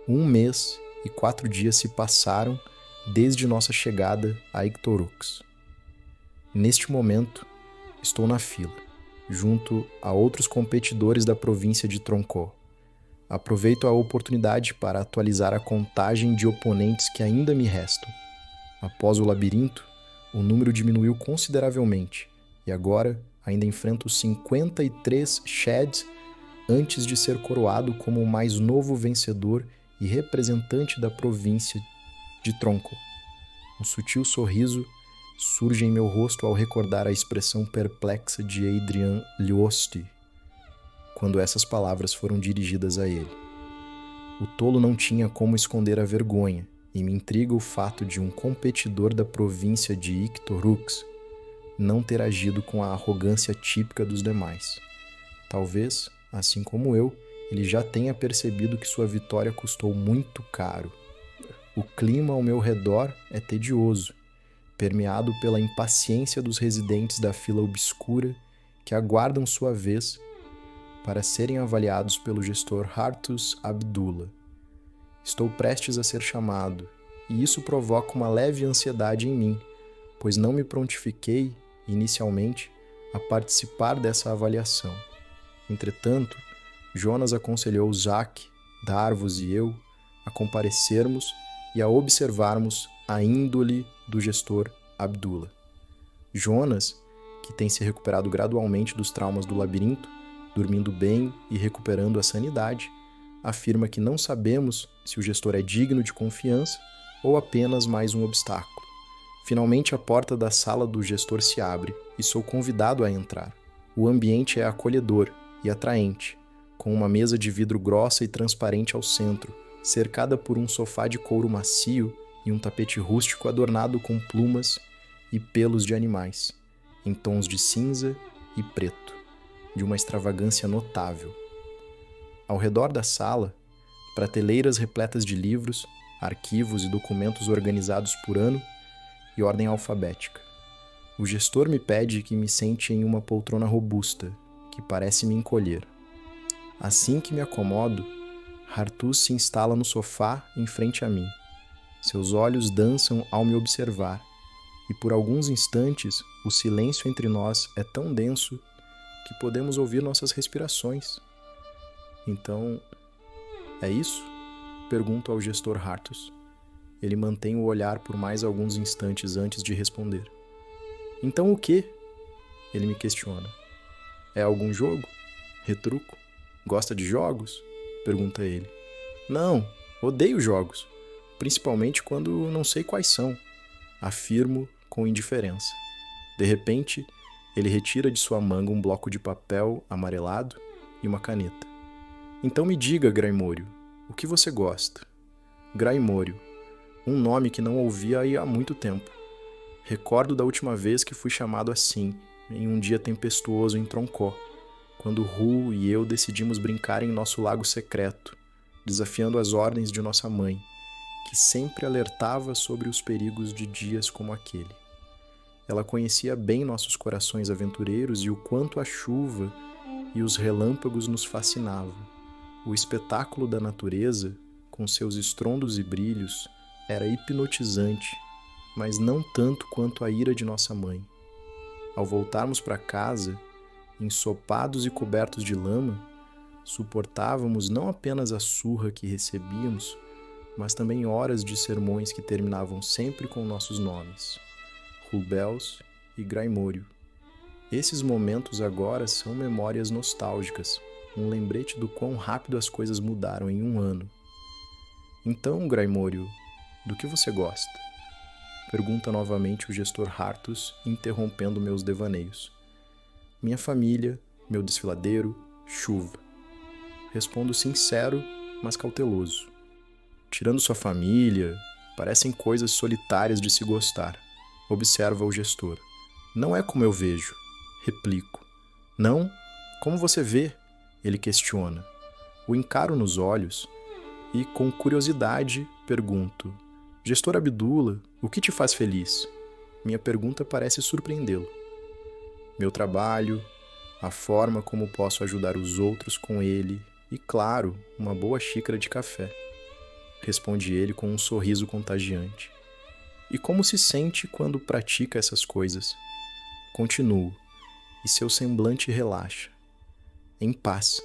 1 mês e 4 dias se passaram desde nossa chegada a Ictorux. Neste momento, estou na fila, junto a outros competidores da província de Troncó. Aproveito a oportunidade para atualizar a contagem de oponentes que ainda me restam. Após o labirinto, o número diminuiu consideravelmente e agora ainda enfrento 53 Shads antes de ser coroado como o mais novo vencedor e representante da província de Tronco. Um sutil sorriso surge em meu rosto ao recordar a expressão perplexa de Adrian Liosti quando essas palavras foram dirigidas a ele. O tolo não tinha como esconder a vergonha, e me intriga o fato de um competidor da província de Ictorux não ter agido com a arrogância típica dos demais. Talvez, assim como eu, ele já tenha percebido que sua vitória custou muito caro. O clima ao meu redor é tedioso, permeado pela impaciência dos residentes da fila obscura que aguardam sua vez para serem avaliados pelo gestor Hartus Abdullah. Estou prestes a ser chamado, e isso provoca uma leve ansiedade em mim, pois não me prontifiquei, inicialmente, a participar dessa avaliação. Entretanto, Jonas aconselhou Zack, Darvos e eu a comparecermos e a observarmos a índole do gestor Abdullah. Jonas, que tem se recuperado gradualmente dos traumas do labirinto, dormindo bem e recuperando a sanidade, afirma que não sabemos se o gestor é digno de confiança ou apenas mais um obstáculo. Finalmente a porta da sala do gestor se abre e sou convidado a entrar. O ambiente é acolhedor e atraente, com uma mesa de vidro grossa e transparente ao centro, cercada por um sofá de couro macio e um tapete rústico adornado com plumas e pelos de animais, em tons de cinza e preto, de uma extravagância notável. Ao redor da sala, prateleiras repletas de livros, arquivos e documentos organizados por ano e ordem alfabética. O gestor me pede que me sente em uma poltrona robusta, que parece me encolher. Assim que me acomodo, Hartus se instala no sofá em frente a mim. Seus olhos dançam ao me observar, e por alguns instantes o silêncio entre nós é tão denso que podemos ouvir nossas respirações. Então, é isso? Pergunto ao gestor Hartus. Ele mantém o olhar por mais alguns instantes antes de responder. Então o quê? Ele me questiona. É algum jogo? Retruco. Gosta de jogos? Pergunta ele. Não, odeio jogos, principalmente quando não sei quais são. Afirmo com indiferença. De repente, ele retira de sua manga um bloco de papel amarelado e uma caneta. Então me diga, Graimório, o que você gosta? Graimório, um nome que não ouvia há muito tempo. Recordo da última vez que fui chamado assim, em um dia tempestuoso em Troncó, quando Ru e eu decidimos brincar em nosso lago secreto, desafiando as ordens de nossa mãe, que sempre alertava sobre os perigos de dias como aquele. Ela conhecia bem nossos corações aventureiros e o quanto a chuva e os relâmpagos nos fascinavam. O espetáculo da natureza, com seus estrondos e brilhos, era hipnotizante, mas não tanto quanto a ira de nossa mãe. Ao voltarmos para casa, ensopados e cobertos de lama, suportávamos não apenas a surra que recebíamos, mas também horas de sermões que terminavam sempre com nossos nomes, Rubels e Graimório. Esses momentos agora são memórias nostálgicas, um lembrete do quão rápido as coisas mudaram em um ano. Então, Graimório, do que você gosta? Pergunta novamente o gestor Hartus, interrompendo meus devaneios. Minha família, meu desfiladeiro, chuva. Respondo sincero, mas cauteloso. Tirando sua família, parecem coisas solitárias de se gostar. Observa o gestor. Não é como eu vejo. Replico. Não? Como você vê? Ele questiona. O encaro nos olhos e, com curiosidade, pergunto. Gestor Abdullah, o que te faz feliz? Minha pergunta parece surpreendê-lo. Meu trabalho, a forma como posso ajudar os outros com ele e, claro, uma boa xícara de café. responde ele com um sorriso contagiante. E como se sente quando pratica essas coisas? Continuo, e seu semblante relaxa. Em paz,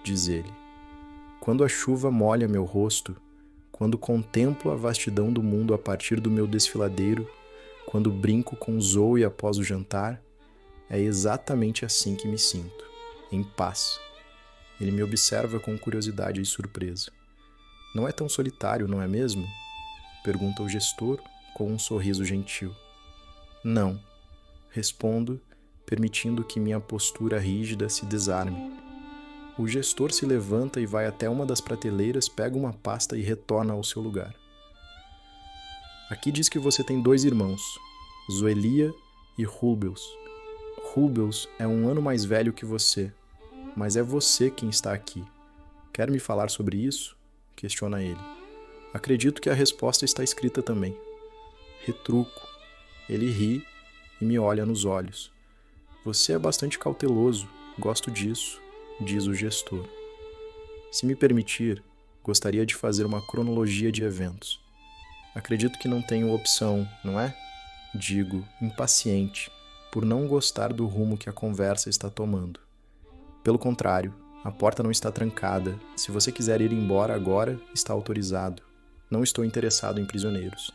diz ele. Quando a chuva molha meu rosto, quando contemplo a vastidão do mundo a partir do meu desfiladeiro, quando brinco com Zoe após o jantar, é exatamente assim que me sinto, em paz. Ele me observa com curiosidade e surpresa. Não é tão solitário, não é mesmo? Pergunta o gestor com um sorriso gentil. Não, respondo, permitindo que minha postura rígida se desarme. O gestor se levanta e vai até uma das prateleiras, pega uma pasta e retorna ao seu lugar. Aqui diz que você tem 2 irmãos, Zoelia e Rubens. Rubens é 1 ano mais velho que você, mas é você quem está aqui. Quer me falar sobre isso? Questiona ele. Acredito que a resposta está escrita também. Retruco. Ele ri e me olha nos olhos. Você é bastante cauteloso, gosto disso, diz o gestor. Se me permitir, gostaria de fazer uma cronologia de eventos. Acredito que não tenho opção, não é? Digo, impaciente, por não gostar do rumo que a conversa está tomando. Pelo contrário, a porta não está trancada. Se você quiser ir embora agora, está autorizado. Não estou interessado em prisioneiros.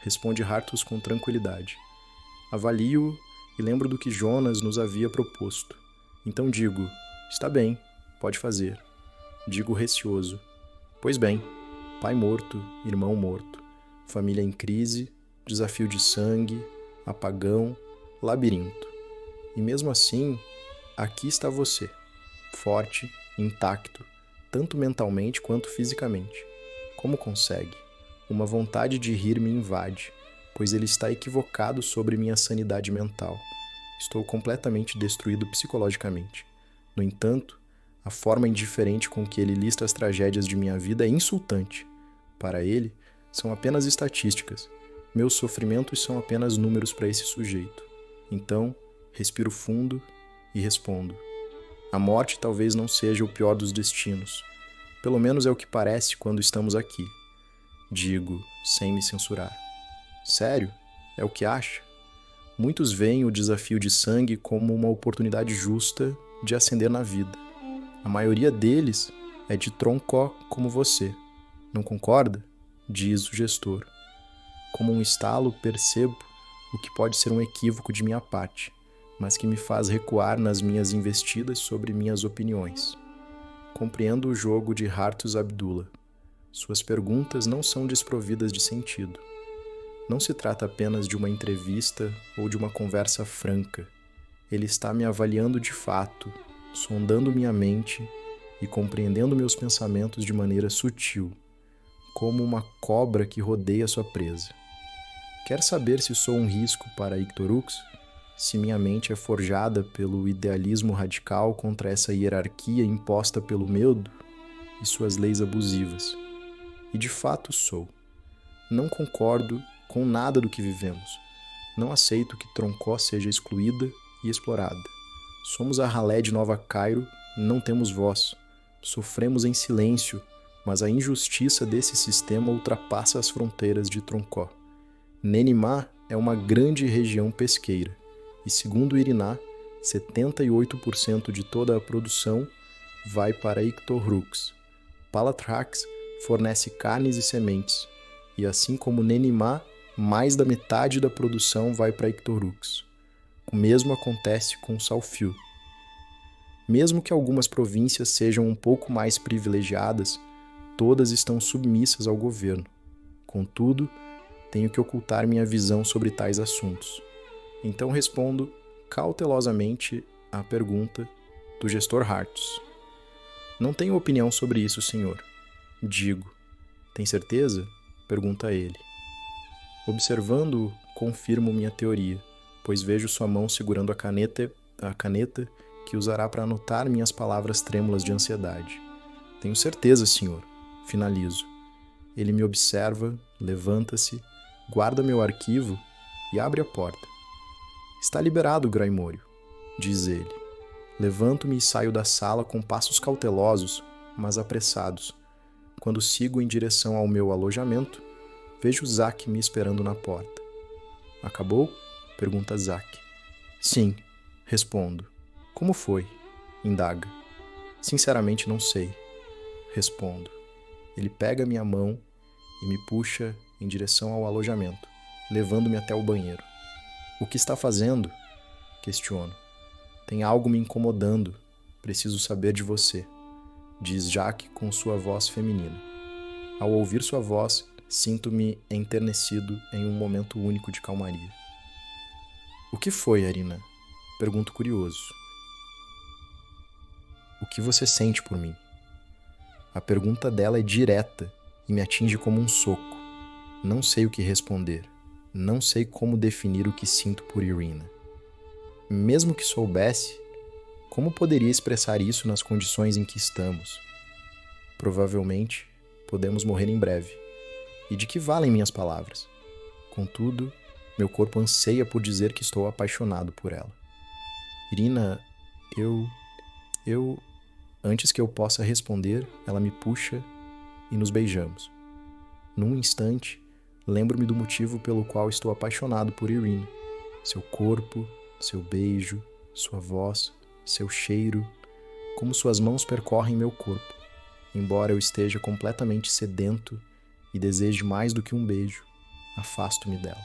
Responde Hartus com tranquilidade. Avalio-o e lembro do que Jonas nos havia proposto. Então digo, está bem, pode fazer. Digo receoso. Pois bem, pai morto, irmão morto, família em crise, desafio de sangue, apagão, labirinto. E mesmo assim, aqui está você, forte, intacto, tanto mentalmente quanto fisicamente. Como consegue? Uma vontade de rir me invade, pois ele está equivocado sobre minha sanidade mental. Estou completamente destruído psicologicamente. No entanto, a forma indiferente com que ele lista as tragédias de minha vida é insultante. Para ele, são apenas estatísticas. Meus sofrimentos são apenas números para esse sujeito. Então, respiro fundo e respondo. A morte talvez não seja o pior dos destinos. Pelo menos é o que parece quando estamos aqui. Digo, sem me censurar. Sério? É o que acha? Muitos veem o desafio de sangue como uma oportunidade justa de ascender na vida. A maioria deles é de troncó como você. Não concorda? Diz o gestor. Como um estalo, percebo o que pode ser um equívoco de minha parte, mas que me faz recuar nas minhas investidas sobre minhas opiniões. Compreendo o jogo de Hartus Abdullah. Suas perguntas não são desprovidas de sentido. Não se trata apenas de uma entrevista ou de uma conversa franca. Ele está me avaliando de fato, sondando minha mente e compreendendo meus pensamentos de maneira sutil, como uma cobra que rodeia sua presa. Quer saber se sou um risco para Ictorux? Se minha mente é forjada pelo idealismo radical contra essa hierarquia imposta pelo medo e suas leis abusivas? E de fato sou. Não concordo com nada do que vivemos. Não aceito que Troncó seja excluída e explorada. Somos a ralé de Nova Cairo, não temos voz. Sofremos em silêncio, mas a injustiça desse sistema ultrapassa as fronteiras de Troncó. Nenimá é uma grande região pesqueira, e segundo Iriná, 78% de toda a produção vai para Ictorux. Palatrax fornece carnes e sementes, e assim como Nenimá, mais da metade da produção vai para Ictorux. O mesmo acontece com Salfiu. Mesmo que algumas províncias sejam um pouco mais privilegiadas, todas estão submissas ao governo. Contudo, tenho que ocultar minha visão sobre tais assuntos. Então respondo cautelosamente à pergunta do gestor Hartus. Não tenho opinião sobre isso, senhor. Digo. Tem certeza? Pergunta ele. Observando-o, confirmo minha teoria, pois vejo sua mão segurando a caneta que usará para anotar minhas palavras trêmulas de ansiedade. Tenho certeza, senhor. Finalizo. Ele me observa, levanta-se, guarda meu arquivo e abre a porta. Está liberado, Graimório, diz ele. Levanto-me e saio da sala com passos cautelosos, mas apressados. Quando sigo em direção ao meu alojamento, vejo Zack me esperando na porta. Acabou? Pergunta Zack. Sim, respondo. Como foi? Indaga. Sinceramente não sei. Respondo. Ele pega minha mão e me puxa em direção ao alojamento, levando-me até o banheiro. O que está fazendo? Questiono. Tem algo me incomodando. Preciso saber de você, diz Jack com sua voz feminina. Ao ouvir sua voz, sinto-me enternecido em um momento único de calmaria. O que foi, Arina? Pergunto curioso. O que você sente por mim? A pergunta dela é direta e me atinge como um soco. Não sei o que responder. Não sei como definir o que sinto por Irina. Mesmo que soubesse, como poderia expressar isso nas condições em que estamos? Provavelmente, podemos morrer em breve. E de que valem minhas palavras? Contudo, meu corpo anseia por dizer que estou apaixonado por ela. Irina, eu... Antes que eu possa responder, ela me puxa e nos beijamos. Num instante, lembro-me do motivo pelo qual estou apaixonado por Irina. Seu corpo, seu beijo, sua voz, seu cheiro, como suas mãos percorrem meu corpo. Embora eu esteja completamente sedento e deseje mais do que um beijo, afasto-me dela.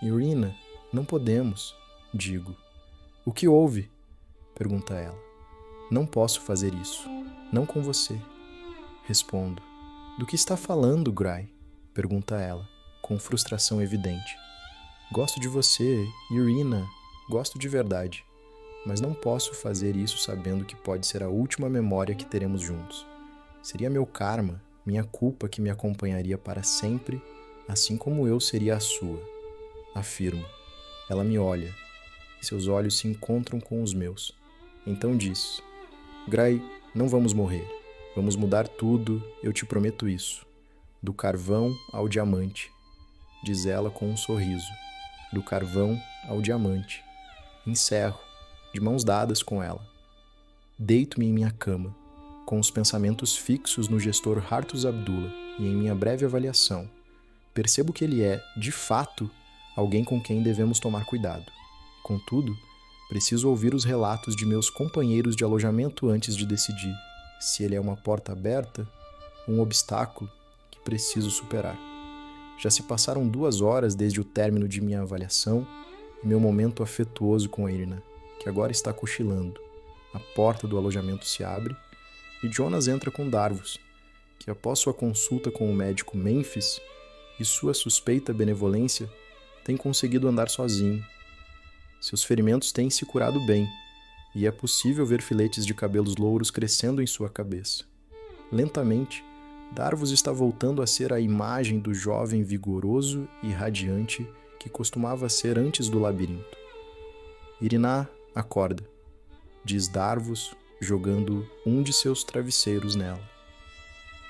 Irina, não podemos, digo. O que houve? Pergunta ela. Não posso fazer isso. Não com você. Respondo. Do que está falando, Gray? Pergunta ela, com frustração evidente. Gosto de você, Irina. Gosto de verdade. Mas não posso fazer isso sabendo que pode ser a última memória que teremos juntos. Seria meu karma, minha culpa que me acompanharia para sempre, assim como eu seria a sua. Afirmo. Ela me olha, e seus olhos se encontram com os meus. Então diz: Gray, não vamos morrer. Vamos mudar tudo, eu te prometo isso. Do carvão ao diamante, diz ela com um sorriso. Do carvão ao diamante. Encerro, de mãos dadas com ela. Deito-me em minha cama, com os pensamentos fixos no gestor Hartus Abdullah e em minha breve avaliação. Percebo que ele é, de fato, alguém com quem devemos tomar cuidado. Contudo, preciso ouvir os relatos de meus companheiros de alojamento antes de decidir se ele é uma porta aberta, um obstáculo que preciso superar. Já se passaram 2 horas desde o término de minha avaliação e meu momento afetuoso com a Irina, que agora está cochilando. A porta do alojamento se abre e Jonas entra com Darvus, que após sua consulta com o médico Memphis e sua suspeita benevolência, tem conseguido andar sozinho. Seus ferimentos têm se curado bem, e é possível ver filetes de cabelos louros crescendo em sua cabeça. Lentamente, Darvus está voltando a ser a imagem do jovem vigoroso e radiante que costumava ser antes do labirinto. Irina acorda, diz Darvus, jogando um de seus travesseiros nela.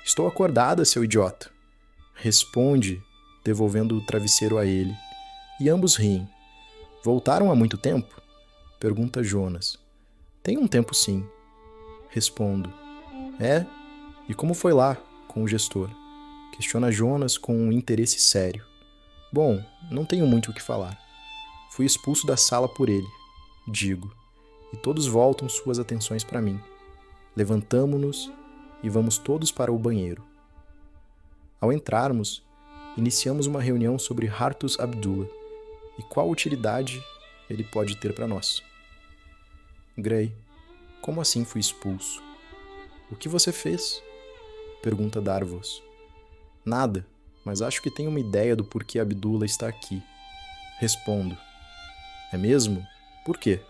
Estou acordada, seu idiota, responde, devolvendo o travesseiro a ele, e ambos riem. Voltaram há muito tempo? Pergunta Jonas. Tem um tempo sim. Respondo. É? E como foi lá, com o gestor? Questiona Jonas com um interesse sério. Bom, não tenho muito o que falar. Fui expulso da sala por ele, digo, e todos voltam suas atenções para mim. Levantamo-nos e vamos todos para o banheiro. Ao entrarmos, iniciamos uma reunião sobre Hartus Abdullah e qual utilidade ele pode ter para nós. Gray, como assim fui expulso? O que você fez? Pergunta Darvus. Nada, mas acho que tenho uma ideia do porquê Abdullah está aqui. Respondo. É mesmo? Por quê?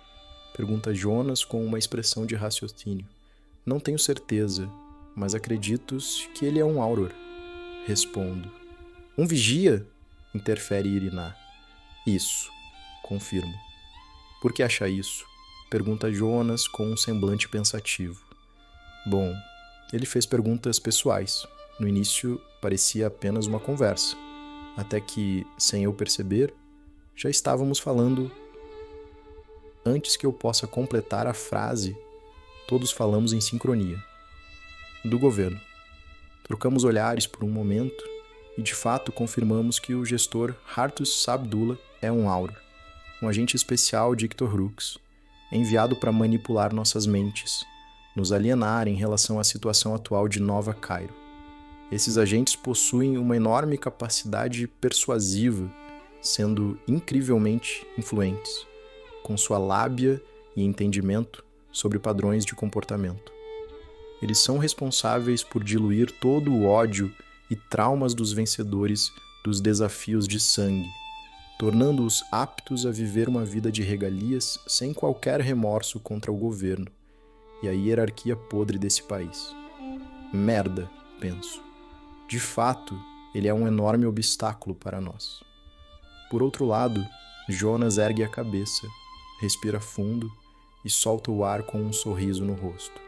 Pergunta Jonas com uma expressão de raciocínio. Não tenho certeza, mas acredito que ele é um Auror. Respondo. Um vigia? Interfere Irina. Isso, confirmo. Por que acha isso? Pergunta Jonas com um semblante pensativo. Bom, ele fez perguntas pessoais. No início, parecia apenas uma conversa. Até que, sem eu perceber, já estávamos falando. Antes que eu possa completar a frase, todos falamos em sincronia. Do governo. Trocamos olhares por um momento e de fato confirmamos que o gestor Hartus Sabdullah é um Auror, um agente especial de Ictorux, enviado para manipular nossas mentes, nos alienar em relação à situação atual de Nova Cairo. Esses agentes possuem uma enorme capacidade persuasiva, sendo incrivelmente influentes, com sua lábia e entendimento sobre padrões de comportamento. Eles são responsáveis por diluir todo o ódio e traumas dos vencedores dos desafios de sangue, tornando-os aptos a viver uma vida de regalias sem qualquer remorso contra o governo e a hierarquia podre desse país. Merda, penso. De fato, ele é um enorme obstáculo para nós. Por outro lado, Jonas ergue a cabeça, respira fundo e solta o ar com um sorriso no rosto.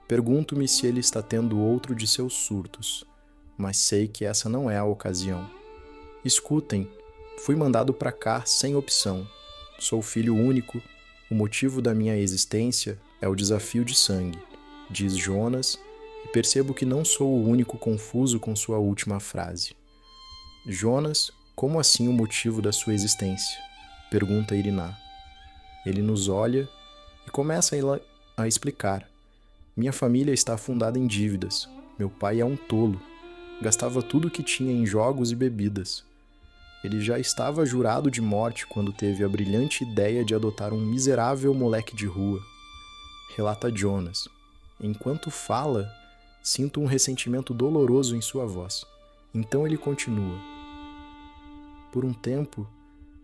Pergunto-me se ele está tendo outro de seus surtos, mas sei que essa não é a ocasião. Escutem, fui mandado para cá sem opção. Sou filho único, o motivo da minha existência é o desafio de sangue, diz Jonas, e percebo que não sou o único confuso com sua última frase. Jonas, como assim o motivo da sua existência? Pergunta Iriná. Ele nos olha e começa a explicar. Minha família está afundada em dívidas. Meu pai é um tolo. Gastava tudo o que tinha em jogos e bebidas. Ele já estava jurado de morte quando teve a brilhante ideia de adotar um miserável moleque de rua. Relata Jonas. Enquanto fala, sinto um ressentimento doloroso em sua voz. Então ele continua. Por um tempo,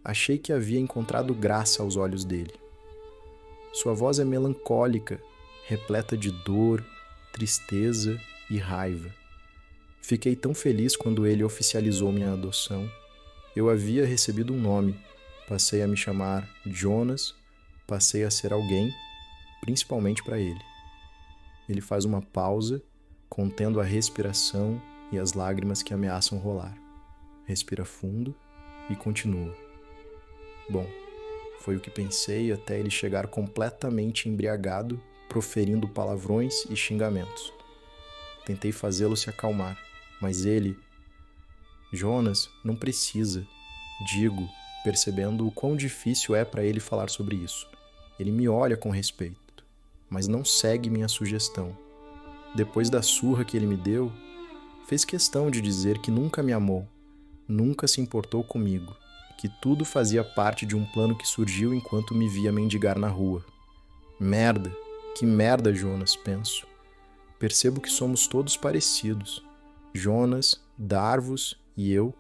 achei que havia encontrado graça aos olhos dele. Sua voz é melancólica, repleta de dor, tristeza e raiva. Fiquei tão feliz quando ele oficializou minha adoção. Eu havia recebido um nome, passei a me chamar Jonas, passei a ser alguém, principalmente para ele. Ele faz uma pausa, contendo a respiração e as lágrimas que ameaçam rolar. Respira fundo e continua. Bom, foi o que pensei até ele chegar completamente embriagado, proferindo palavrões e xingamentos. Tentei fazê-lo se acalmar, mas ele... Jonas, não precisa, digo, percebendo o quão difícil é para ele falar sobre isso. Ele me olha com respeito, mas não segue minha sugestão. Depois da surra que ele me deu, fez questão de dizer que nunca me amou, nunca se importou comigo, que tudo fazia parte de um plano que surgiu enquanto me via mendigar na rua. Merda, que merda, Jonas, penso. Percebo que somos todos parecidos. Jonas, Darvus e eu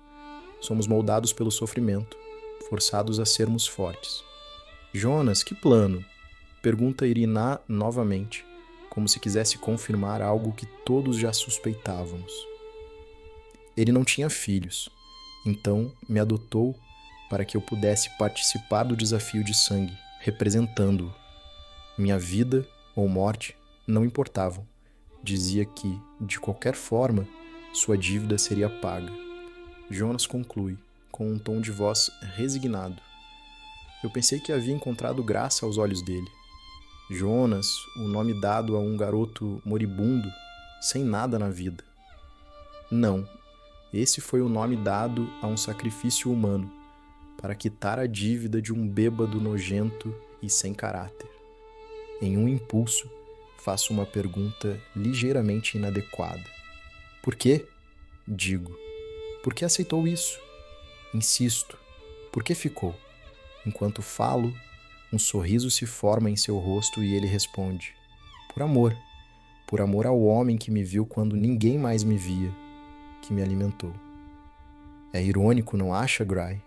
somos moldados pelo sofrimento, forçados a sermos fortes. Jonas, que plano? Pergunta Iriná novamente, como se quisesse confirmar algo que todos já suspeitávamos. Ele não tinha filhos, então me adotou para que eu pudesse participar do desafio de sangue, representando-o. Minha vida ou morte não importavam. Dizia que, de qualquer forma, sua dívida seria paga. Jonas conclui, com um tom de voz resignado. Eu pensei que havia encontrado graça aos olhos dele. Jonas, o nome dado a um garoto moribundo, sem nada na vida. Não, esse foi o nome dado a um sacrifício humano, para quitar a dívida de um bêbado nojento e sem caráter. Em um impulso, faço uma pergunta ligeiramente inadequada. Por quê? Digo. Por que aceitou isso? Insisto. Por que ficou? Enquanto falo, um sorriso se forma em seu rosto e ele responde. Por amor. Por amor ao homem que me viu quando ninguém mais me via, que me alimentou. É irônico, não acha, Gray?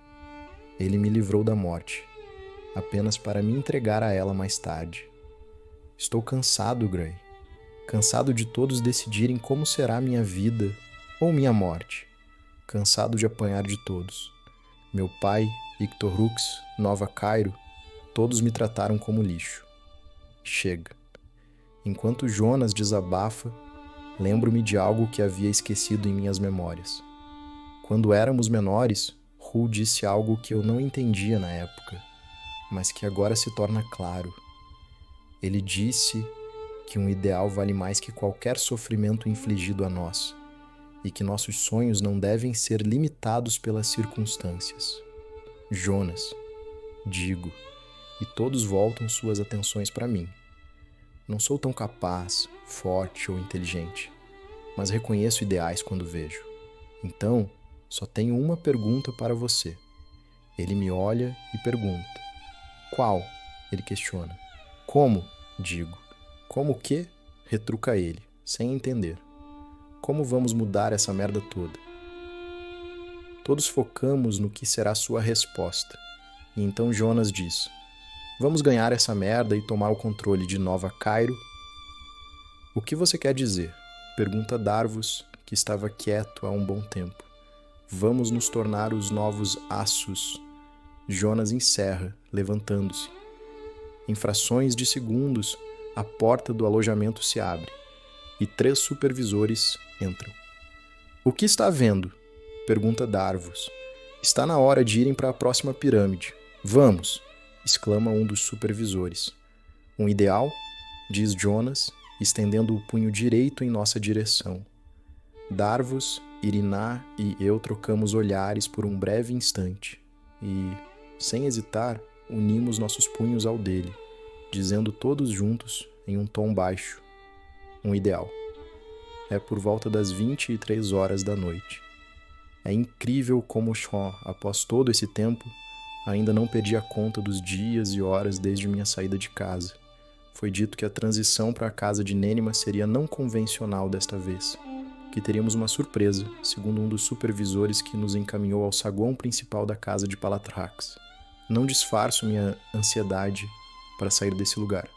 Ele me livrou da morte, apenas para me entregar a ela mais tarde. Estou cansado, Gray. Cansado de todos decidirem como será minha vida ou minha morte. Cansado de apanhar de todos. Meu pai, Ictorux, Nova Cairo, todos me trataram como lixo. Chega. Enquanto Jonas desabafa, lembro-me de algo que havia esquecido em minhas memórias. Quando éramos menores, Hu disse algo que eu não entendia na época, mas que agora se torna claro. Ele disse que um ideal vale mais que qualquer sofrimento infligido a nós, e que nossos sonhos não devem ser limitados pelas circunstâncias. Jonas, digo, e todos voltam suas atenções para mim. Não sou tão capaz, forte ou inteligente, mas reconheço ideais quando vejo. Então, só tenho uma pergunta para você. Ele me olha e pergunta. Qual? Ele questiona. Como? Digo. Como o quê? Retruca ele, sem entender. Como vamos mudar essa merda toda? Todos focamos no que será sua resposta. E então Jonas diz: vamos ganhar essa merda e tomar o controle de Nova Cairo? O que você quer dizer? Pergunta Darvus, que estava quieto há um bom tempo. Vamos nos tornar os novos Assus. Jonas encerra, levantando-se. Em frações de segundos, a porta do alojamento se abre e 3 supervisores entram. O que está vendo? Pergunta Darvus. Está na hora de irem para a próxima pirâmide. Vamos! Exclama um dos supervisores. Um ideal? Diz Jonas, estendendo o punho direito em nossa direção. Darvus, Iriná e eu trocamos olhares por um breve instante e, sem hesitar, unimos nossos punhos ao dele, dizendo todos juntos, em um tom baixo, um ideal. É por volta das 23 horas da noite. É incrível como Sean, após todo esse tempo, ainda não perdi a conta dos dias e horas desde minha saída de casa. Foi dito que a transição para a casa de Nênima seria não convencional desta vez, que teríamos uma surpresa, segundo um dos supervisores que nos encaminhou ao saguão principal da casa de Palatrax. Não disfarço minha ansiedade para sair desse lugar,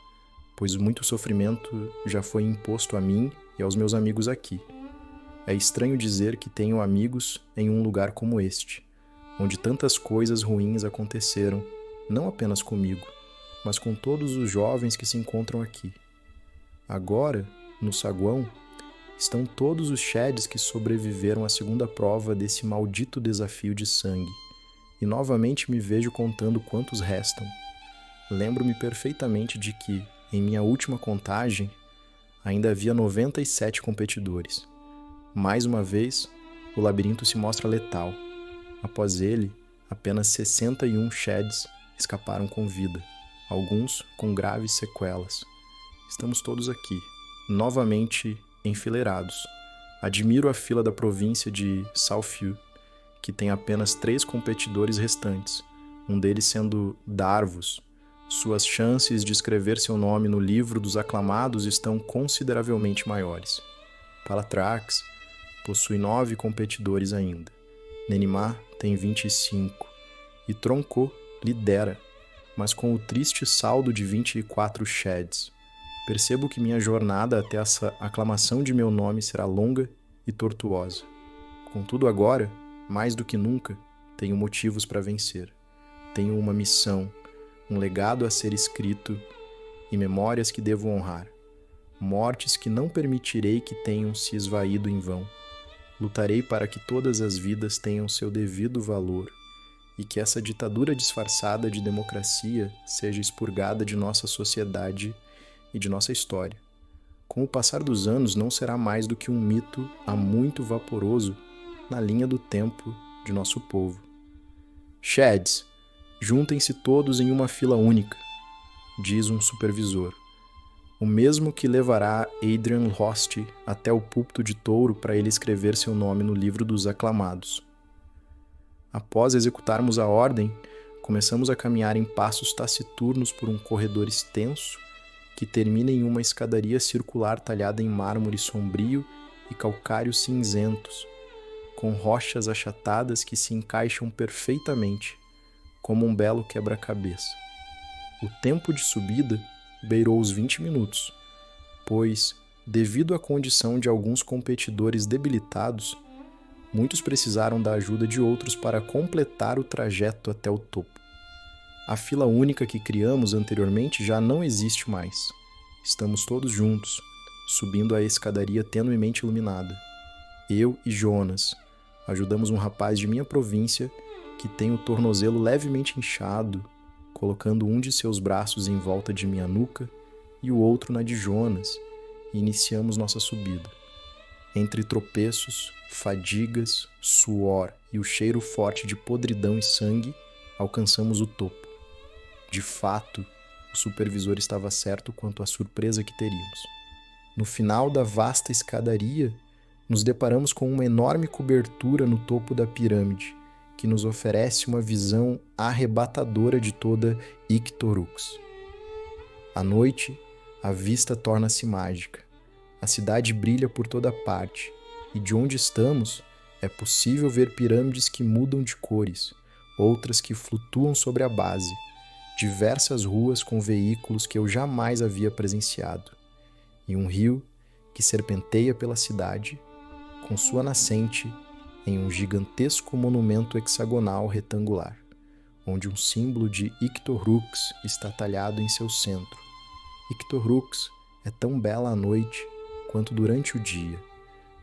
pois muito sofrimento já foi imposto a mim e aos meus amigos aqui. É estranho dizer que tenho amigos em um lugar como este, onde tantas coisas ruins aconteceram, não apenas comigo, mas com todos os jovens que se encontram aqui. Agora, no saguão, estão todos os Sheds que sobreviveram à segunda prova desse maldito desafio de sangue, e novamente me vejo contando quantos restam. Lembro-me perfeitamente de que, em minha última contagem, ainda havia 97 competidores. Mais uma vez, o labirinto se mostra letal. Após ele, apenas 61 Sheds escaparam com vida, alguns com graves sequelas. Estamos todos aqui, novamente enfileirados. Admiro a fila da província de Southview, que tem apenas 3 competidores restantes, um deles sendo Darvus. Suas chances de escrever seu nome no livro dos aclamados estão consideravelmente maiores. Palatrax possui 9 competidores ainda. Nenimar tem 25. E Tronco lidera, mas com o triste saldo de 24 Sheds. Percebo que minha jornada até essa aclamação de meu nome será longa e tortuosa. Contudo agora, mais do que nunca, tenho motivos para vencer. Tenho uma missão, um legado a ser escrito e memórias que devo honrar. Mortes que não permitirei que tenham se esvaído em vão. Lutarei para que todas as vidas tenham seu devido valor e que essa ditadura disfarçada de democracia seja expurgada de nossa sociedade e de nossa história. Com o passar dos anos, não será mais do que um mito há muito vaporoso na linha do tempo de nosso povo. Sheds, juntem-se todos em uma fila única, diz um supervisor. O mesmo que levará Adrian Host até o púlpito de touro para ele escrever seu nome no livro dos aclamados. Após executarmos a ordem, começamos a caminhar em passos taciturnos por um corredor extenso que termina em uma escadaria circular talhada em mármore sombrio e calcários cinzentos, com rochas achatadas que se encaixam perfeitamente, como um belo quebra-cabeça. O tempo de subida beirou os 20 minutos, pois, devido à condição de alguns competidores debilitados, muitos precisaram da ajuda de outros para completar o trajeto até o topo. A fila única que criamos anteriormente já não existe mais. Estamos todos juntos, subindo a escadaria tenuemente iluminada. Eu e Jonas ajudamos um rapaz de minha província que tem o tornozelo levemente inchado, colocando um de seus braços em volta de minha nuca e o outro na de Jonas, e iniciamos nossa subida. Entre tropeços, fadigas, suor e o cheiro forte de podridão e sangue, alcançamos o topo. De fato, o supervisor estava certo quanto à surpresa que teríamos. No final da vasta escadaria, nos deparamos com uma enorme cobertura no topo da pirâmide, que nos oferece uma visão arrebatadora de toda Ictorux. À noite, a vista torna-se mágica. A cidade brilha por toda parte, e de onde estamos, é possível ver pirâmides que mudam de cores, outras que flutuam sobre a base, diversas ruas com veículos que eu jamais havia presenciado, e um rio que serpenteia pela cidade, com sua nascente em um gigantesco monumento hexagonal retangular, onde um símbolo de Ictorux está talhado em seu centro. Ictorux é tão bela à noite quanto durante o dia.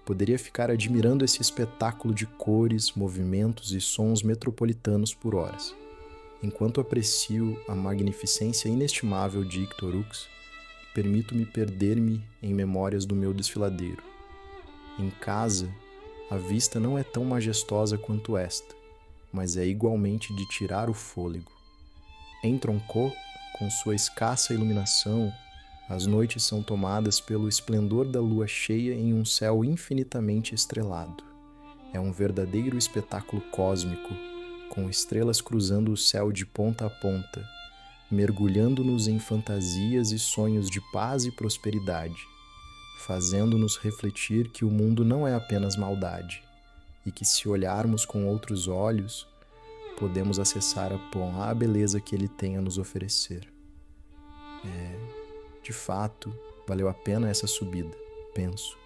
Poderia ficar admirando esse espetáculo de cores, movimentos e sons metropolitanos por horas. Enquanto aprecio a magnificência inestimável de Ictorux, permito-me perder-me em memórias do meu desfiladeiro. Em casa, a vista não é tão majestosa quanto esta, mas é igualmente de tirar o fôlego. Em Tronco, com sua escassa iluminação, as noites são tomadas pelo esplendor da lua cheia em um céu infinitamente estrelado. É um verdadeiro espetáculo cósmico, com estrelas cruzando o céu de ponta a ponta, mergulhando-nos em fantasias e sonhos de paz e prosperidade, fazendo-nos refletir que o mundo não é apenas maldade, e que se olharmos com outros olhos, podemos acessar a beleza que ele tem a nos oferecer. De fato, valeu a pena essa subida, penso,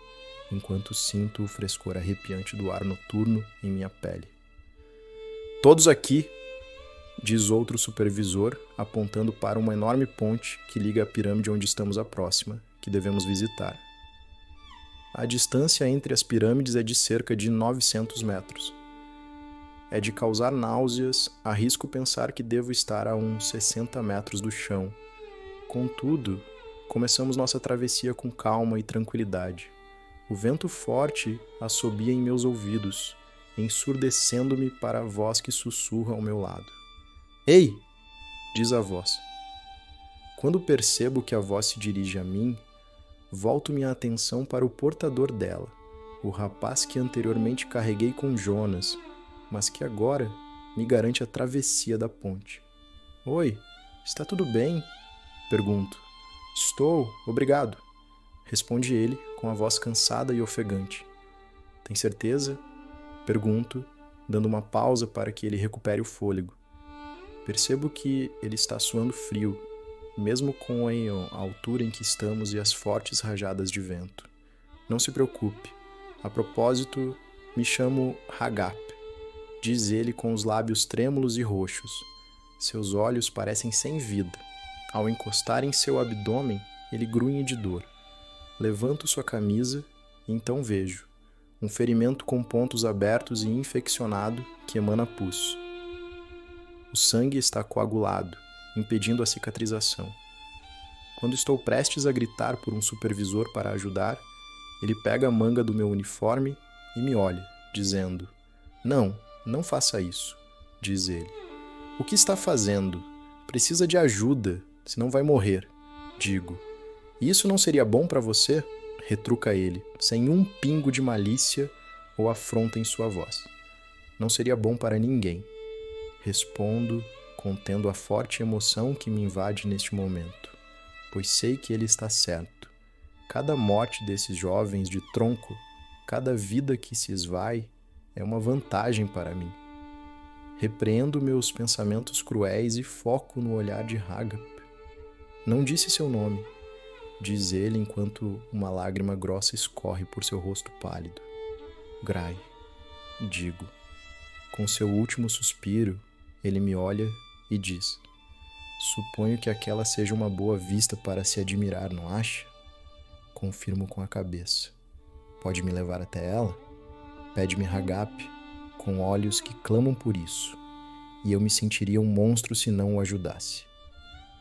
enquanto sinto o frescor arrepiante do ar noturno em minha pele. Todos aqui, diz outro supervisor, apontando para uma enorme ponte que liga a pirâmide onde estamos à próxima, que devemos visitar. A distância entre as pirâmides é de cerca de 900 metros. É de causar náuseas, arrisco pensar que devo estar a uns 60 metros do chão. Contudo, começamos nossa travessia com calma e tranquilidade. O vento forte assobia em meus ouvidos, ensurdecendo-me para a voz que sussurra ao meu lado. Ei! Diz a voz. Quando percebo que a voz se dirige a mim, volto minha atenção para o portador dela, o rapaz que anteriormente carreguei com Jonas, mas que agora me garante a travessia da ponte. Oi, está tudo bem? Pergunto. Estou, obrigado, responde ele com a voz cansada e ofegante. Tem certeza? Pergunto, dando uma pausa para que ele recupere o fôlego. Percebo que ele está suando frio, mesmo com a altura em que estamos e as fortes rajadas de vento. Não se preocupe. A propósito, me chamo Hagap, diz ele com os lábios trêmulos e roxos. Seus olhos parecem sem vida. Ao encostar em seu abdômen, ele grunhe de dor. Levanto sua camisa e então vejo um ferimento com pontos abertos e infeccionado que emana pus. O sangue está coagulado, impedindo a cicatrização. Quando estou prestes a gritar por um supervisor para ajudar, ele pega a manga do meu uniforme e me olha, dizendo: Não faça isso, diz ele. O que está fazendo? Precisa de ajuda, senão vai morrer, digo. E isso não seria bom para você? Retruca ele, sem um pingo de malícia ou afronta em sua voz. Não seria bom para ninguém. Respondo, contendo a forte emoção que me invade neste momento, pois sei que ele está certo. Cada morte desses jovens de Tronco, cada vida que se esvai, é uma vantagem para mim. Repreendo meus pensamentos cruéis e foco no olhar de Hagap. Não disse seu nome, diz ele enquanto uma lágrima grossa escorre por seu rosto pálido. Grai, digo. Com seu último suspiro, ele me olha e diz: Suponho que aquela seja uma boa vista para se admirar, não acha? Confirmo com a cabeça. Pode me levar até ela? Pede-me Hagap, com olhos que clamam por isso, e eu me sentiria um monstro se não o ajudasse.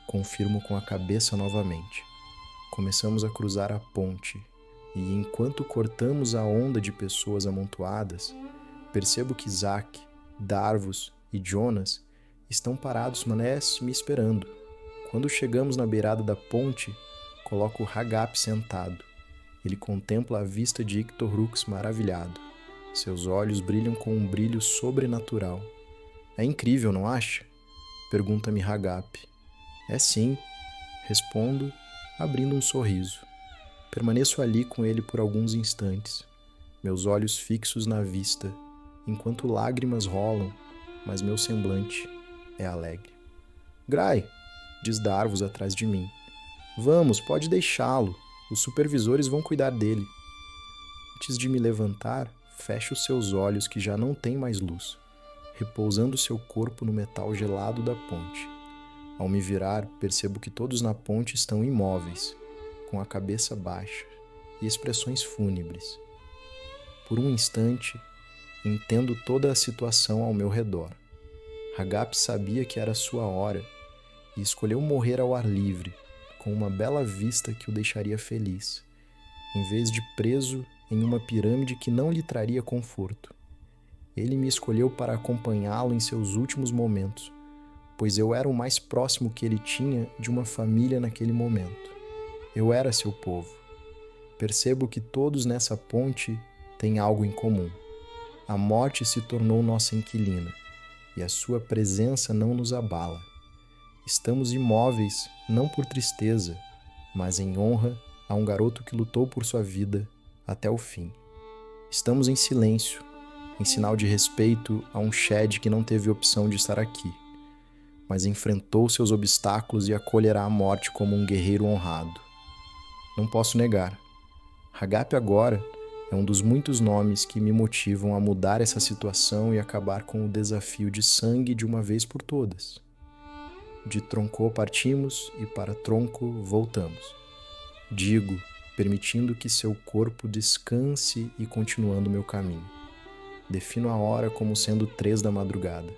Confirmo com a cabeça novamente. Começamos a cruzar a ponte, e enquanto cortamos a onda de pessoas amontoadas, percebo que Zack, Darvus e Jonas estão parados me esperando. Quando chegamos na beirada da ponte, coloco Hagap sentado. Ele contempla a vista de Ictorux maravilhado. Seus olhos brilham com um brilho sobrenatural. É incrível, não acha? Pergunta-me Hagap. É sim, respondo, abrindo um sorriso. Permaneço ali com ele por alguns instantes, meus olhos fixos na vista, enquanto lágrimas rolam, mas meu semblante é alegre. Gray, diz Darvus atrás de mim. Vamos, pode deixá-lo. Os supervisores vão cuidar dele. Antes de me levantar, fecho seus olhos que já não têm mais luz, repousando seu corpo no metal gelado da ponte. Ao me virar, percebo que todos na ponte estão imóveis, com a cabeça baixa e expressões fúnebres. Por um instante, entendo toda a situação ao meu redor. Hagap sabia que era sua hora e escolheu morrer ao ar livre, com uma bela vista que o deixaria feliz, em vez de preso em uma pirâmide que não lhe traria conforto. Ele me escolheu para acompanhá-lo em seus últimos momentos, pois eu era o mais próximo que ele tinha de uma família naquele momento. Eu era seu povo. Percebo que todos nessa ponte têm algo em comum. A morte se tornou nossa inquilina, e a sua presença não nos abala. Estamos imóveis, não por tristeza, mas em honra a um garoto que lutou por sua vida até o fim. Estamos em silêncio, em sinal de respeito a um Shed que não teve opção de estar aqui, mas enfrentou seus obstáculos e acolherá a morte como um guerreiro honrado. Não posso negar, Hagap agora é um dos muitos nomes que me motivam a mudar essa situação e acabar com o desafio de sangue de uma vez por todas. De Tronco partimos e para Tronco voltamos. Digo, permitindo que seu corpo descanse e continuando meu caminho. Defino a hora como sendo 3 da madrugada.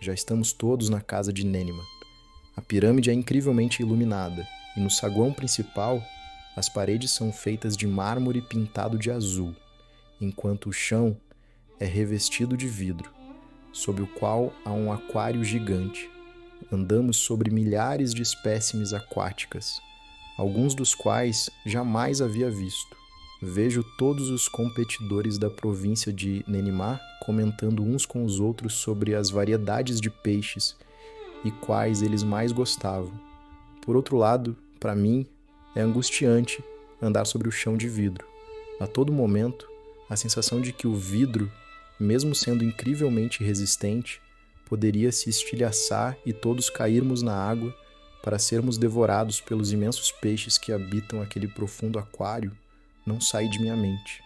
Já estamos todos na casa de Neniman. A pirâmide é incrivelmente iluminada e no saguão principal as paredes são feitas de mármore pintado de azul, enquanto o chão é revestido de vidro, sob o qual há um aquário gigante. Andamos sobre milhares de espécimes aquáticas, alguns dos quais jamais havia visto. Vejo todos os competidores da província de Neniman comentando uns com os outros sobre as variedades de peixes e quais eles mais gostavam. Por outro lado, para mim, é angustiante andar sobre o chão de vidro. A todo momento, a sensação de que o vidro, mesmo sendo incrivelmente resistente, poderia se estilhaçar e todos cairmos na água para sermos devorados pelos imensos peixes que habitam aquele profundo aquário, não sai de minha mente.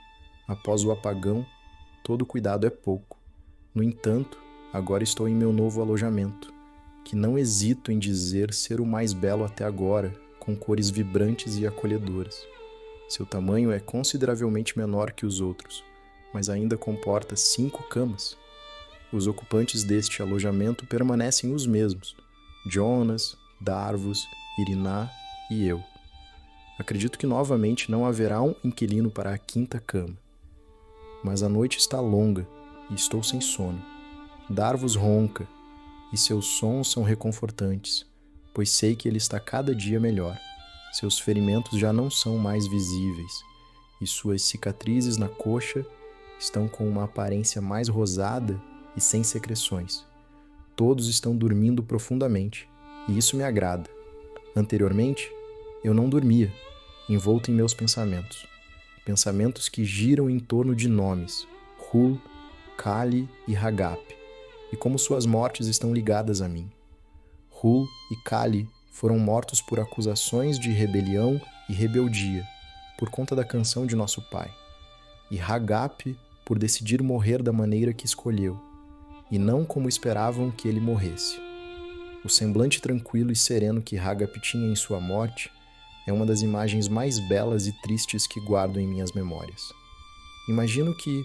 Após o apagão, todo cuidado é pouco. No entanto, agora estou em meu novo alojamento, que não hesito em dizer ser o mais belo até agora, com cores vibrantes e acolhedoras. Seu tamanho é consideravelmente menor que os outros, mas ainda comporta 5 camas. Os ocupantes deste alojamento permanecem os mesmos: Jonas, Darvus, Iriná e eu. Acredito que novamente não haverá um inquilino para a 5ª cama. Mas a noite está longa e estou sem sono. Darvus ronca, e seus sons são reconfortantes, pois sei que ele está cada dia melhor. Seus ferimentos já não são mais visíveis, e suas cicatrizes na coxa estão com uma aparência mais rosada e sem secreções. Todos estão dormindo profundamente, e isso me agrada. Anteriormente, eu não dormia, envolto em meus pensamentos. Pensamentos que giram em torno de nomes, Hul, Kali e Hagap, e como suas mortes estão ligadas a mim. Hul e Kali foram mortos por acusações de rebelião e rebeldia, por conta da canção de nosso pai, e Hagap por decidir morrer da maneira que escolheu, e não como esperavam que ele morresse. O semblante tranquilo e sereno que Hagap tinha em sua morte é uma das imagens mais belas e tristes que guardo em minhas memórias. Imagino que,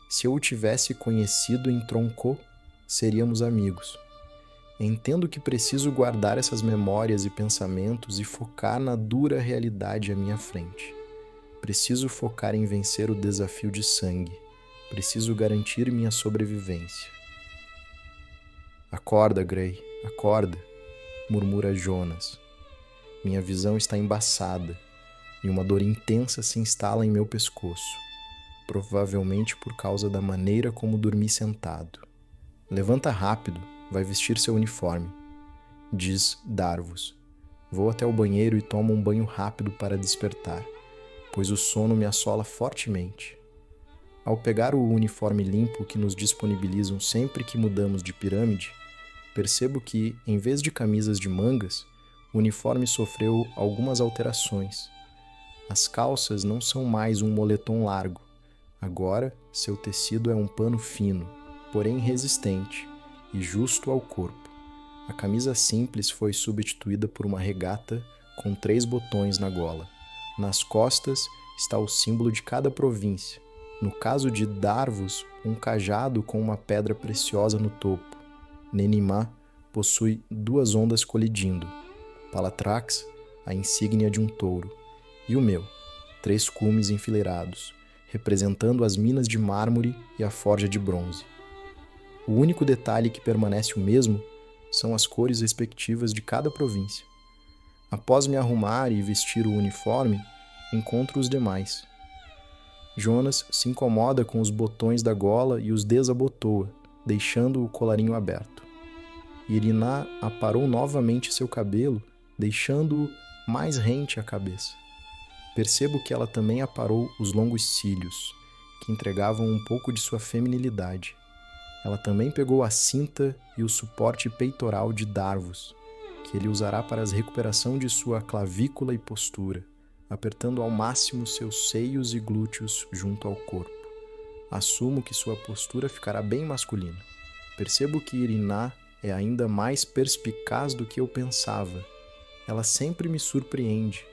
se eu o tivesse conhecido em Tronco, seríamos amigos. Entendo que preciso guardar essas memórias e pensamentos e focar na dura realidade à minha frente. Preciso focar em vencer o desafio de sangue. Preciso garantir minha sobrevivência. Acorda, Grey, acorda, murmura Jonas. Minha visão está embaçada e uma dor intensa se instala em meu pescoço, provavelmente por causa da maneira como dormi sentado. Levanta rápido, vai vestir seu uniforme, diz Darvus. Vou até o banheiro e tomo um banho rápido para despertar, pois o sono me assola fortemente. Ao pegar o uniforme limpo que nos disponibilizam sempre que mudamos de pirâmide, percebo que, em vez de camisas de mangas, o uniforme sofreu algumas alterações. As calças não são mais um moletom largo. Agora, seu tecido é um pano fino, porém resistente e justo ao corpo. A camisa simples foi substituída por uma regata com 3 botões na gola. Nas costas está o símbolo de cada província. No caso de Darvus, um cajado com uma pedra preciosa no topo. Nenimá possui 2 ondas colidindo. Palatrax, a insígnia de um touro. E o meu, 3 cumes enfileirados, representando as minas de mármore e a forja de bronze. O único detalhe que permanece o mesmo são as cores respectivas de cada província. Após me arrumar e vestir o uniforme, encontro os demais. Jonas se incomoda com os botões da gola e os desabotoa, deixando o colarinho aberto. Iriná aparou novamente seu cabelo, deixando-o mais rente à cabeça. Percebo que ela também aparou os longos cílios, que entregavam um pouco de sua feminilidade. Ela também pegou a cinta e o suporte peitoral de Darvus, que ele usará para a recuperação de sua clavícula e postura, apertando ao máximo seus seios e glúteos junto ao corpo. Assumo que sua postura ficará bem masculina. Percebo que Iriná é ainda mais perspicaz do que eu pensava. Ela sempre me surpreende,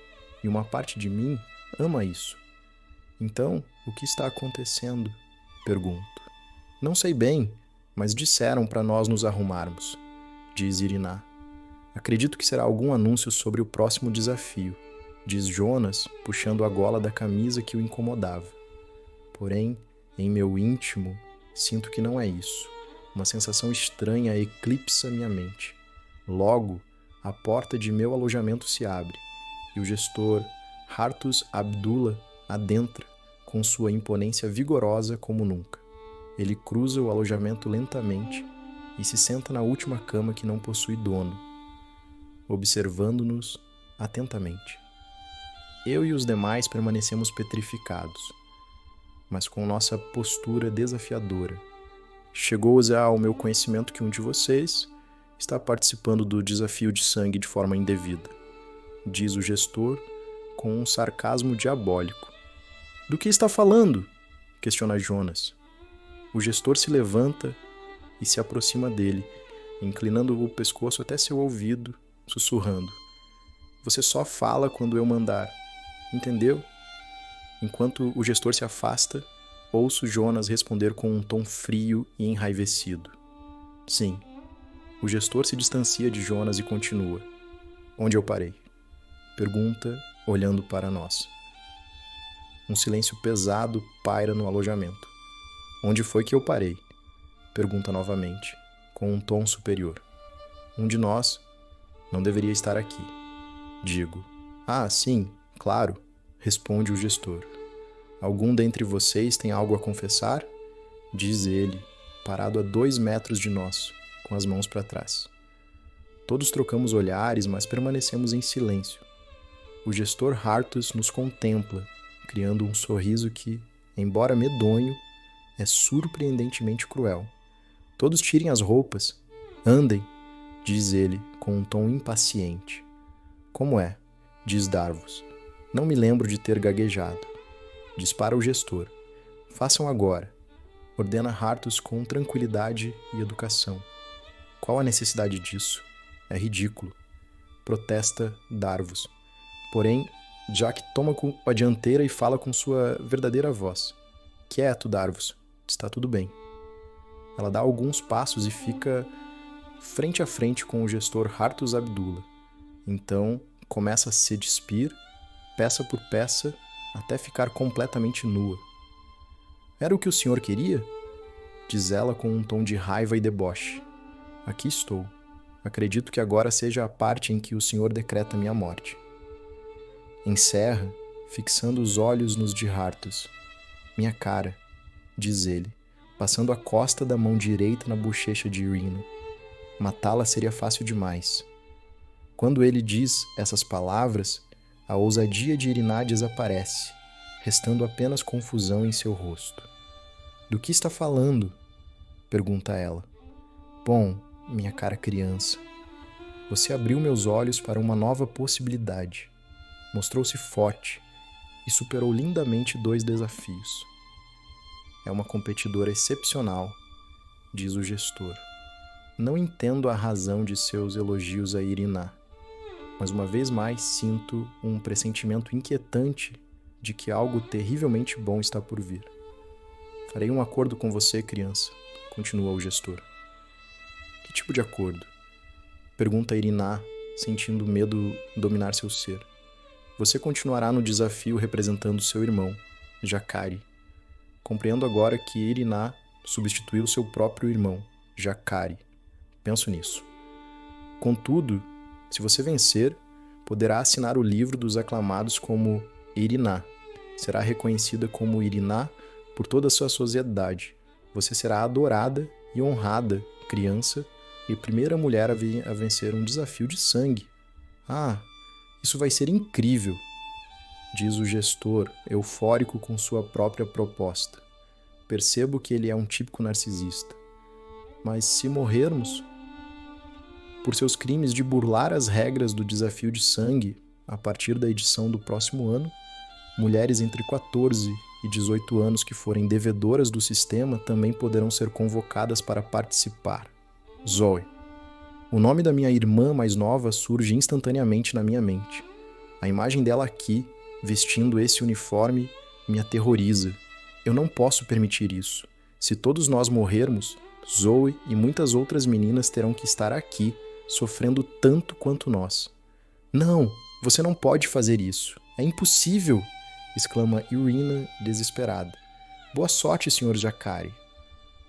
e uma parte de mim ama isso. Então, o que está acontecendo? Pergunto. Não sei bem, mas disseram para nós nos arrumarmos, diz Iriná. Acredito que será algum anúncio sobre o próximo desafio, diz Jonas, puxando a gola da camisa que o incomodava. Porém, em meu íntimo, sinto que não é isso. Uma sensação estranha eclipsa minha mente. Logo, a porta de meu alojamento se abre e o gestor Hartus Abdullah adentra com sua imponência vigorosa como nunca. Ele cruza o alojamento lentamente e se senta na última cama que não possui dono, observando-nos atentamente. Eu e os demais permanecemos petrificados, mas com nossa postura desafiadora. Chegou-os ao meu conhecimento que um de vocês está participando do desafio de sangue de forma indevida, diz o gestor com um sarcasmo diabólico. Do que está falando? Questiona Jonas. O gestor se levanta e se aproxima dele, inclinando o pescoço até seu ouvido, sussurrando. Você só fala quando eu mandar, entendeu? Enquanto o gestor se afasta, ouço Jonas responder com um tom frio e enraivecido. Sim. O gestor se distancia de Jonas e continua. Onde eu parei? Pergunta, olhando para nós. Um silêncio pesado paira no alojamento. Onde foi que eu parei? Pergunta novamente, com um tom superior. Um de nós não deveria estar aqui. Digo. Ah, sim, claro, responde o gestor. Algum dentre vocês tem algo a confessar? Diz ele, parado a 2 metros de nós, com as mãos para trás. Todos trocamos olhares, mas permanecemos em silêncio. O gestor Hartus nos contempla, criando um sorriso que, embora medonho, é surpreendentemente cruel. Todos tirem as roupas. Andem, diz ele, com um tom impaciente. Como é? Diz Darvus. Não me lembro de ter gaguejado. Dispara o gestor. Façam agora. Ordena Hartus com tranquilidade e educação. Qual a necessidade disso? É ridículo. Protesta Darvus. Porém, Jack toma a dianteira e fala com sua verdadeira voz. Quieto, Darvus. Está tudo bem. Ela dá alguns passos e fica frente a frente com o gestor Hartus Abdullah. Então, começa a se despir, peça por peça, até ficar completamente nua. Era o que o senhor queria? Diz ela com um tom de raiva e deboche. Aqui estou. Acredito que agora seja a parte em que o senhor decreta minha morte. Encerra, fixando os olhos nos de Hartus. Minha cara, diz ele, passando a costa da mão direita na bochecha de Irina. Matá-la seria fácil demais. Quando ele diz essas palavras, a ousadia de Irina desaparece, restando apenas confusão em seu rosto. Do que está falando? Pergunta ela. Bom, minha cara criança, você abriu meus olhos para uma nova possibilidade. Mostrou-se forte e superou lindamente 2 desafios. É uma competidora excepcional, diz o gestor. Não entendo a razão de seus elogios a Irina, mas uma vez mais sinto um pressentimento inquietante de que algo terrivelmente bom está por vir. Farei um acordo com você, criança, continua o gestor. Que tipo de acordo? Pergunta Irina, sentindo medo dominar seu ser. Você continuará no desafio representando seu irmão, Jacare. Compreendo agora que Irina substituiu seu próprio irmão, Jacare. Penso nisso. Contudo, se você vencer, poderá assinar o livro dos aclamados como Irina. Será reconhecida como Irina por toda a sua sociedade. Você será adorada e honrada, criança, e primeira mulher a vencer um desafio de sangue. Ah, isso vai ser incrível, diz o gestor, eufórico com sua própria proposta. Percebo que ele é um típico narcisista. Mas se morrermos, por seus crimes de burlar as regras do desafio de sangue, a partir da edição do próximo ano, mulheres entre 14 e 18 anos que forem devedoras do sistema também poderão ser convocadas para participar. Zoe. O nome da minha irmã mais nova surge instantaneamente na minha mente. A imagem dela aqui, vestindo esse uniforme, me aterroriza. Eu não posso permitir isso. Se todos nós morrermos, Zoe e muitas outras meninas terão que estar aqui, sofrendo tanto quanto nós. Não, você não pode fazer isso. É impossível! Exclama Irina, desesperada. Boa sorte, Sr. Jacare.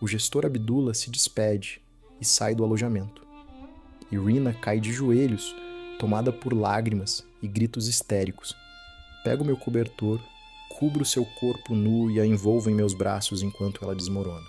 O gestor Abdullah se despede e sai do alojamento. Irina cai de joelhos, tomada por lágrimas e gritos histéricos. Pego meu cobertor, cubro seu corpo nu e a envolvo em meus braços enquanto ela desmorona.